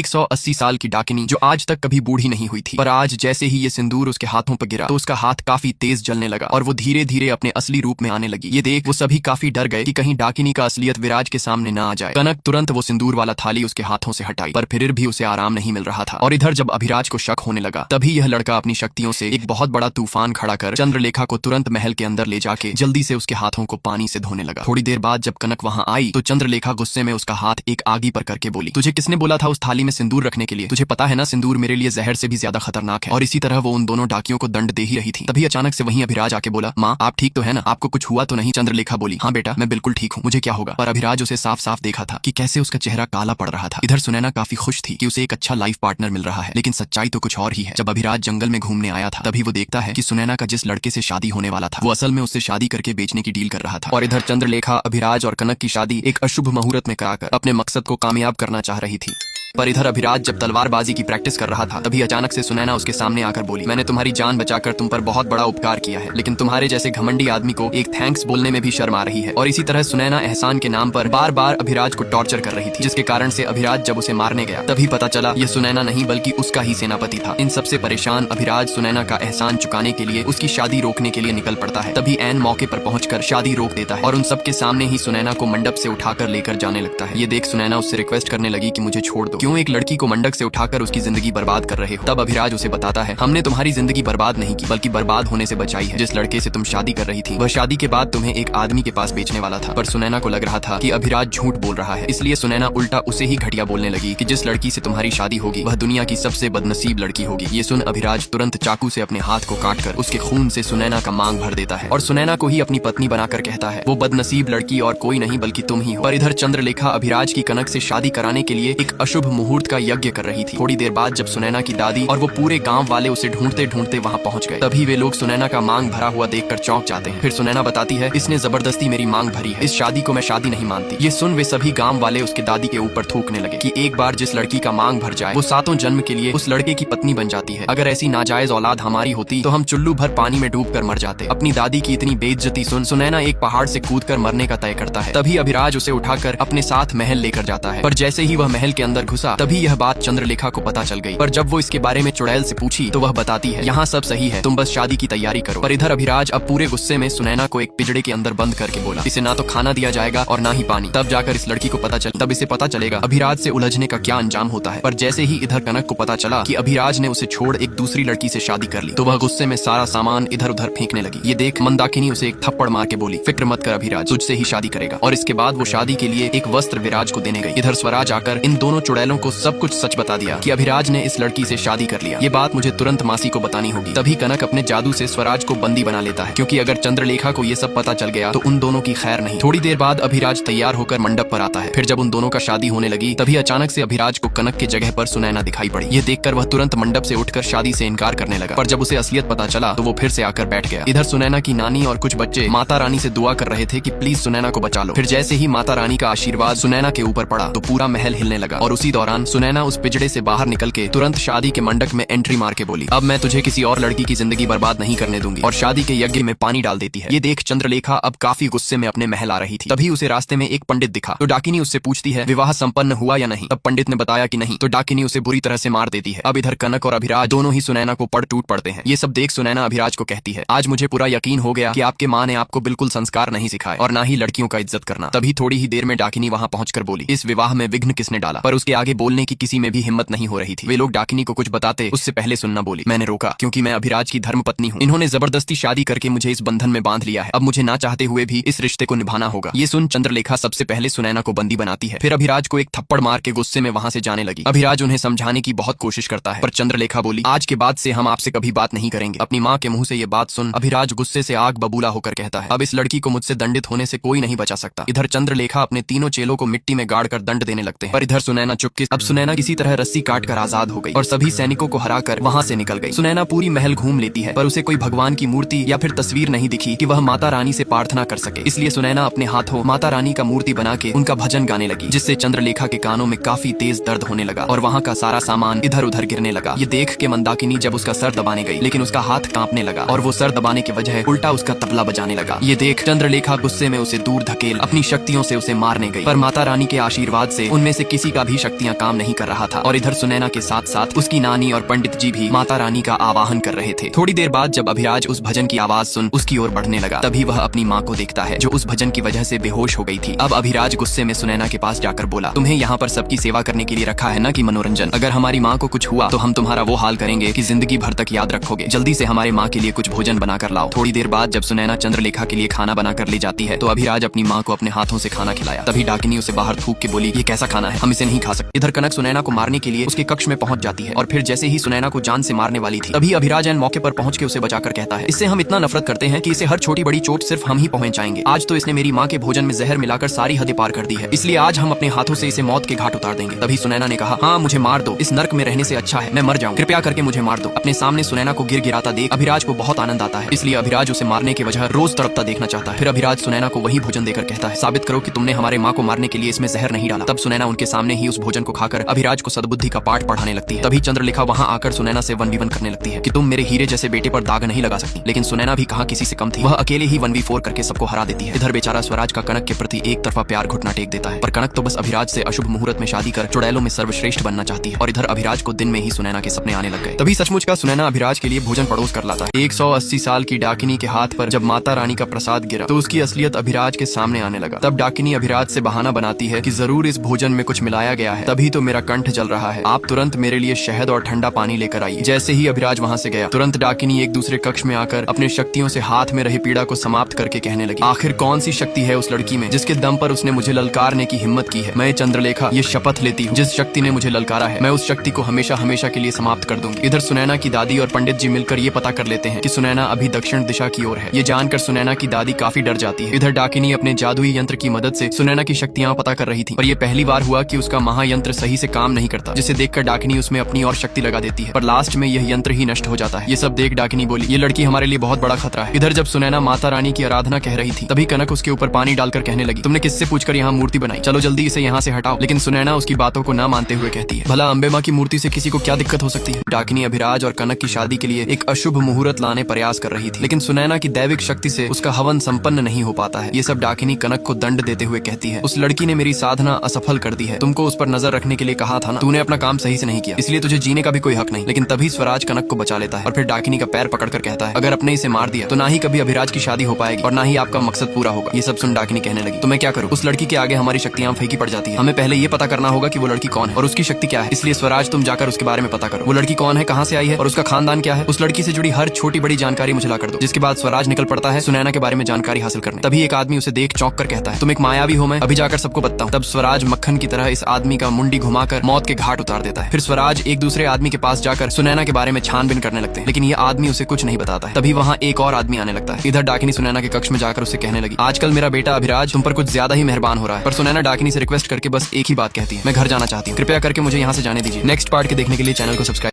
180 साल की डाकिनी जो आज तक कभी बूढ़ी नहीं हुई थी, पर आज जैसे ही ये सिंदूर उसके हाथों पर गिरा तो उसका हाथ काफी तेज जलने लगा और वो धीरे धीरे अपने असली रूप में आने लगी। ये देख वो सभी काफी डर गए कि कहीं डाकिनी का असलियत विराज के सामने ना आ जाए। कनक तुरंत वो सिंदूर वाला थाली उसके हाथों से हटाई, पर फिर भी उसे आराम नहीं मिल रहा था। और इधर जब अभिराज को शक होने लगा तभी यह लड़का अपनी शक्तियों से एक बहुत बड़ा तूफान खड़ा कर चंद्रलेखा को तुरंत महल के अंदर ले जाके जल्दी से उसके हाथों को पानी से धोने लगा। थोड़ी देर बाद जब कनक वहां आई तो चंद्रलेखा गुस्से में उसका हाथ एक आगी पर करके बोली, तुझे किसने बोला था उस थाली में सिंदूर रखने के लिए? तुझे पता है ना सिंदूर मेरे लिए जहर से भी ज्यादा खतरनाक है। और इसी तरह वो उन दोनों डाकियों को दंड दे ही रही थी। तभी अचानक से वहीं अभिराज आके बोला, माँ आप ठीक तो है ना? आपको कुछ हुआ तो नहीं? चंद्रलेखा बोली, हाँ बेटा मैं बिल्कुल ठीक हूँ, मुझे क्या होगा? पर अभिराज उसे साफ साफ देखा था कि कैसे उसका चेहरा काला पड़ रहा था। इधर सुनैना काफी खुश थी कि उसे एक अच्छा लाइफ पार्टनर मिल रहा है, लेकिन सच्चाई तो कुछ और ही है। जब अभिराज जंगल में घूमने आया था तभी वो देखता है कि सुनैना का जिस लड़के से शादी होने वाला था वो असल में उससे शादी करके बेचने की डील कर रहा था। और इधर चंद्रलेखा अभिराज और कनक की शादी एक अशुभ मुहूर्त में कराकर अपने मकसद को कामयाब करना चाह रही थी। पर इधर अभिराज जब तलवारबाजी की प्रैक्टिस कर रहा था तभी अचानक से सुनैना उसके सामने आकर बोली, मैंने तुम्हारी जान बचाकर तुम पर बहुत बड़ा उपकार किया है, लेकिन तुम्हारे जैसे घमंडी आदमी को एक थैंक्स बोलने में भी शर्म आ रही है। और इसी तरह सुनैना एहसान के नाम पर बार बार अभिराज को टॉर्चर कर रही थी, जिसके कारण से अभिराज जब उसे मारने गया तभी पता चला यह सुनैना नहीं बल्कि उसका ही सेनापति था। इन सबसे परेशान अभिराज सुनैना का एहसान चुकाने के लिए उसकी शादी रोकने के लिए निकल पड़ता है। तभी ऐन मौके पर पहुंचकर शादी रोक देता है और उन सबके सामने ही सुनैना को मंडप से उठाकर लेकर जाने लगता है। ये देख सुनैना उससे रिक्वेस्ट करने लगी कि मुझे छोड़ दो, क्यों एक लड़की को मंडप से उठाकर उसकी जिंदगी बर्बाद कर रहे हो? तब अभिराज उसे बताता है, हमने तुम्हारी जिंदगी बर्बाद नहीं की बल्कि बर्बाद होने से बचाई है। जिस लड़के से तुम शादी कर रही थी वह शादी के बाद तुम्हें एक आदमी के पास बेचने वाला था। पर सुनैना को लग रहा था कि अभिराज झूठ बोल रहा है, इसलिए सुनैना उल्टा उसे ही घटिया बोलने लगी कि जिस लड़की से तुम्हारी शादी होगी वह दुनिया की सबसे बदनसीब लड़की होगी। ये सुन अभिराज तुरंत चाकू से अपने हाथ को काटकर उसके खून से सुनैना का मांग भर देता है और सुनैना को ही अपनी पत्नी बनाकर कहता है, वो बदनसीब लड़की और कोई नहीं बल्कि तुम ही हो। पर इधर चंद्रलेखा अभिराज की कनक से शादी कराने के लिए एक अशुभ मुहूर्त का यज्ञ कर रही थी। थोड़ी देर बाद जब सुनैना की दादी और वो पूरे गांव वाले उसे ढूंढते ढूंढते वहां पहुंच गए तभी वे लोग सुनैना का मांग भरा हुआ देखकर चौंक जाते हैं। फिर सुनैना बताती है, इसने जबरदस्ती मेरी मांग भरी है, इस शादी को मैं शादी नहीं मानती। ये सुन वे सभी गांव वाले उसके दादी के ऊपर थूकने लगे कि एक बार जिस लड़की का मांग भर जाए वो सातों जन्म के लिए उस लड़के की पत्नी बन जाती है। अगर ऐसी नाजायज औलाद हमारी होती तो हम चुल्लू भर पानी में डूब कर मर जाते। अपनी दादी की इतनी बेइज्जती सुन सुनैना एक पहाड़ से कूदकर मरने का तय करता है। तभी अभिराज उसे उठाकर अपने साथ महल लेकर जाता है, पर जैसे ही वह महल के अंदर घुसा तभी यह बात चंद्रलेखा को पता चल गई। पर जब वो इसके बारे में चुड़ैल से पूछी तो वह बताती है, यहाँ सब सही है, तुम बस शादी की तैयारी करो। पर इधर अभिराज अब पूरे गुस्से में सुनैना को एक पिंजड़े के अंदर बंद करके बोला, इसे ना तो खाना दिया जाएगा और ना ही पानी, तब जाकर इस लड़की को तब इसे पता चलेगा अभिराज से उलझने का क्या अंजाम होता है। पर जैसे ही इधर कनक को पता चला कि अभिराज ने उसे छोड़ एक दूसरी लड़की से शादी कर ली तो वह गुस्से में सारा सामान इधर उधर फेंकने लगी। ये देख मंदाकिनी उसे एक थप्पड़ मार के बोली, फिक्र मत कर अभिराज, तुझसे ही शादी करेगा। और इसके बाद वो शादी के लिए एक वस्त्र विराज को देने गई। इधर स्वराज आकर इन दोनों चुड़ैलों को सब कुछ सच बता दिया कि अभिराज ने इस लड़की से शादी कर लिया। ये बात मुझे तुरंत मासी को बतानी होगी। तभी कनक अपने जादू से स्वराज को बंदी बना लेता है, क्योंकि अगर चंद्रलेखा को ये सब पता चल गया तो उन दोनों की खैर नहीं। थोड़ी देर बाद अभिराज तैयार होकर मंडप पर आता है। फिर जब उन दोनों का शादी होने लगी तभी अचानक से अभिराज को कनक की जगह पर सुनैना दिखाई पड़ी। ये देखकर वह तुरंत मंडप से उठकर शादी से इनकार करने लगा। पर जब उसे असलियत पता चला तो वो फिर से आकर बैठ गया। इधर सुनैना की नानी और कुछ बच्चे माता रानी से दुआ कर रहे थे कि प्लीज सुनैना को बचा लो। फिर जैसे ही माता रानी का आशीर्वाद सुनैना के ऊपर पड़ा तो पूरा महल हिलने लगा। और उसी दौरान सुनैना उस पिंजड़े से बाहर निकल के तुरंत शादी के मंडप में एंट्री मार के बोली, अब मैं तुझे किसी और लड़की की जिंदगी बर्बाद नहीं करने दूंगी, और शादी के यज्ञ में पानी डाल देती है। ये देख चंद्रलेखा अब काफी गुस्से में अपने महल आ रही थी। तभी उसे रास्ते में एक पंडित दिखा तो डाकिनी उससे पूछती है, विवाह संपन्न हुआ या नहीं? तब पंडित ने बताया कि नहीं, तो डाकिनी उसे बुरी तरह से मार देती है। अब इधर कनक और अभिराज दोनों ही सुनैना को पड़ टूट पड़ते हैं। ये सब देख सुनैना अभिराज को कहती है, आज मुझे पूरा यकीन हो गया कि आपके माँ ने आपको बिल्कुल संस्कार नहीं सिखाए और ना ही लड़कियों का इज्जत करना। तभी थोड़ी ही देर में डाकिनी वहां पहुंचकर बोली, इस विवाह में विघ्न किसने डाला? पर उसके आगे बोलने की किसी में भी हिम्मत नहीं हो रही थी। वे लोग डाकिनी को कुछ बताते उससे पहले सुनना बोली, मैंने रोका क्योंकि मैं अभिराज की धर्म पत्नी हूँ। इन्होंने जबरदस्ती शादी करके मुझे इस बंधन में बांध लिया है। अब मुझे ना चाहते हुए भी इस रिश्ते को निभाना होगा। ये सुन चंद्रलेखा सबसे पहले सुनैना को बंदी बनाती है। फिर अभिराज को एक थप्पड़ मार के गुस्से में वहां से जाने लगी। अभिराज उन्हें समझाने की बहुत कोशिश करता है, पर चंद्रलेखा बोली, आज के बाद से हम आपसे कभी बात नहीं करेंगे। अपनी माँ के मुंह से ये बात सुन अभिराज गुस्से से आग बबूला होकर कहता है, अब इस लड़की को मुझसे दंडित होने से कोई नहीं बचा सकता। इधर चंद्रलेखा अपने तीनों चेलों को मिट्टी में गाड़कर दंड देने लगते हैं। पर इधर सुनैना चुपके, अब सुनैना किसी तरह रस्सी काटकर आजाद हो गई और सभी सैनिकों को हराकर वहां से निकल गई। सुनैना पूरी महल घूम लेती है पर उसे कोई भगवान की मूर्ति या फिर तस्वीर नहीं दिखी कि वह माता रानी से प्रार्थना कर सके। इसलिए सुनैना अपने हाथों माता रानी का मूर्ति बना के उनका भजन गाने लगी, जिससे चंद्रलेखा के कानों में काफी तेज दर्द होने लगा और वहाँ का सारा सामान इधर उधर गिरने लगा। ये देख के मंदाकिनी जब उसका सर दबाने गई लेकिन उसका हाथ कांपने लगा और वो सर दबाने की वजह उल्टा उसका तबला बजाने लगा। ये देख चंद्रलेखा गुस्से में उसे दूर धकेल अपनी शक्तियों से उसे मारने गई, पर माता रानी के आशीर्वाद से उनमें से किसी का भी शक्तियां शक्तियाँ काम नहीं कर रहा था और इधर सुनैना के साथ साथ उसकी नानी और पंडित जी भी माता रानी का आवाहन कर रहे थे। थोड़ी देर बाद जब अभिराज उस भजन की आवाज सुन उसकी ओर बढ़ने लगा, तभी वह अपनी माँ को देखता है जो उस भजन की वजह से बेहोश हो गई थी। अब अभिराज गुस्से में सुनैना के पास जाकर बोला, तुम्हें यहाँ पर सबकी सेवा करने के लिए रखा है ना कि मनोरंजन? अगर हमारी माँ को कुछ हुआ तो हम तुम्हारा वो हाल करेंगे कि जिंदगी भर तक याद रखोगे। जल्दी से हमारे माँ के लिए कुछ भोजन बनाकर लाओ। थोड़ी देर बाद जब सुनैना चंद्रलेखा के लिए खाना बनाकर ले जाती है तो अभिराज अपनी माँ को अपने हाथों से खाना खिलाया। तभी डाकिनी उसे बाहर थूक के बोली, ये कैसा खाना है, हम इसे नहीं खा सकते। इधर कनक सुनैना को मारने के लिए उसके कक्ष में पहुंच जाती है और फिर जैसे ही सुनैना को जान से मारने वाली थी तभी अभिराज मौके पर पहुंच के उसे बचाकर कहता है, इससे हम इतना नफरत करते हैं कि इसे हर छोटी बड़ी चोट सिर्फ हम ही पहुंचाएंगे। आज तो इसने मेरी माँ के भोजन में जहर मिलाकर सारी हदें पार कर दी है, इसलिए आज हम अपने हाथों से इसे मौत के घाट उतार देंगे। तभी सुनैना ने कहा, हाँ मुझे मार दो, इस नर्क में रहने से अच्छा है मैं मर जाऊं, कृपया करके मुझे मार दो। अपने सामने सुनैना को गिर गिराता देख अभिराज को बहुत आनंद आता है, इसलिए अभिराज उसे मारने की वजह रोज तड़पता देखना चाहता है। फिर अभिराज सुनैना को वही भोजन देकर कहता है, साबित करो कि तुमने हमारे माँ को मारने के लिए इसमें जहर नहीं डाला। तब सुनैना उनके सामने ही उस भोजन को खाकर अभिराज को सद्बुद्धि का पाठ पढ़ाने लगती है। तभी चंद्रलेखा वहाँ आकर सुनैना से 1v1 करने लगती है कि तुम मेरे हीरे जैसे बेटे पर दाग नहीं लगा सकती। लेकिन सुनैना भी कहाँ किसी से कम थी, वह अकेले ही 1v4 करके सबको हरा देती है। इधर बेचारा स्वराज का कनक के प्रति एक तरफा प्यार घुटना टेक देता है, पर कनक तो बस अभिराज से अशुभ मुहूर्त में शादी कर चुड़ैलों में सर्वश्रेष्ठ बनना चाहती है और इधर अभिराज को दिन में ही सुनैना के सपने आने लग गए। तभी सचमुच का सुनैना अभिराज के लिए भोजन पड़ोस कर लाता है। 180 साल की डाकिनी के हाथ पर जब माता रानी का प्रसाद गिरा तो उसकी असलियत अभिराज के सामने आने लगा। तब डाकिनी अभिराज से बहाना बनाती है कि जरूर इस भोजन में कुछ मिलाया गया है, तभी तो मेरा कंठ जल रहा है, आप तुरंत मेरे लिए शहद और ठंडा पानी लेकर आइए। जैसे ही अभिराज वहाँ से गया तुरंत डाकिनी एक दूसरे कक्ष में आकर अपने शक्तियों से हाथ में रही पीड़ा को समाप्त करके कहने लगी, आखिर कौन सी शक्ति है उस लड़की में जिसके दम पर उसने मुझे ललकारने की हिम्मत की है। मैं चंद्रलेखा ये शपथ लेती हूँ, जिस शक्ति ने मुझे ललकारा है मैं उस शक्ति को हमेशा हमेशा के लिए समाप्त कर दूंगी। इधर सुनैना की दादी और पंडित जी मिलकर ये पता कर लेते हैं कि सुनैना अभी दक्षिण दिशा की ओर है। ये जानकर सुनैना की दादी काफी डर जाती है। इधर डाकिनी अपने जादुई यंत्र की मदद से सुनैना की शक्तियां पता कर रही थी, पर यह पहली बार हुआ कि उसका महायंत्र सही से काम नहीं करता, जिसे देखकर डाकिनी उसमें अपनी और शक्ति लगा देती है, पर लास्ट में यह यंत्र ही नष्ट हो जाता है। ये सब देख डाकिनी बोली, ये लड़की हमारे लिए बहुत बड़ा खतरा है। इधर जब सुनैना माता रानी की आराधना कह रही थी तभी कनक उसके ऊपर पानी डालकर कहने लगी, तुमने किससे पूछकर यहाँ मूर्ति बनाई, चलो जल्दी इसे यहाँ से हटाओ। लेकिन सुनैना उसकी बातों को न मानते हुए कहती है, भला अम्बे माँ की मूर्ति से किसी को क्या दिक्कत हो सकती है। डाकिनी अभिराज और कनक की शादी के लिए एक अशुभ मुहूर्त लाने प्रयास कर रही थी, लेकिन सुनैना की दैविक शक्ति से उसका हवन संपन्न नहीं हो पाता है। ये सब डाकिनी कनक को दंड देते हुए कहती है, उस लड़की ने मेरी साधना असफल कर दी है, तुमको उस पर नजर रखने के लिए कहा था ना, तूने अपना काम सही से नहीं किया, इसलिए तुझे जीने का भी कोई हक नहीं। लेकिन तभी स्वराज कनक को बचा लेता है और फिर डाकिनी का पैर पकड़कर कहता है, अगर अपने इसे मार दिया तो ना ही कभी अभिराज की शादी हो पाएगी और ना ही आपका मकसद पूरा होगा। ये सब सुन डाकिनी कहने लगी, तो मैं क्या करूँ, उस लड़की के आगे हमारी शक्तियां फीकी पड़ जाती है, हमें पहले ये पता करना होगा कि वो लड़की कौन है और उसकी शक्ति क्या है। इसलिए स्वराज तुम जाकर उसके बारे में पता करो, वो लड़की कौन है, कहाँ से आई है और उसका खानदान क्या है। उस लड़की से जुड़ी हर छोटी बड़ी जानकारी मुझे ला कर दो। जिसके बाद स्वराज निकल पड़ता है सुनैना के बारे में जानकारी हासिल करने। तभी एक आदमी उसे देख चौंक कर कहता है, तुम एक मायावी हो, मैं अभी जाकर सबको बताता हूँ। तब स्वराज मक्खन की तरह इस आदमी का मुंडी घुमाकर मौत के घाट उतार देता है। फिर स्वराज एक दूसरे आदमी के पास जाकर सुनैना के बारे में छानबीन करने लगते हैं, लेकिन ये आदमी उसे कुछ नहीं बताता है। तभी वहाँ एक और आदमी आने लगता है। इधर डाकिनी सुनैना के कक्ष में जाकर उसे कहने लगी, आजकल मेरा बेटा अभिराज तुम पर कुछ ज्यादा ही मेहरबान हो रहा है। पर सुनैना डाकिनी से रिक्वेस्ट करके बस एक ही बात कहती है, मैं घर जाना चाहती हूँ, कृपया करके मुझे यहाँ से जाने दीजिए। नेक्स्ट पार्ट के देखने के लिए चैनल को सब्सक्राइब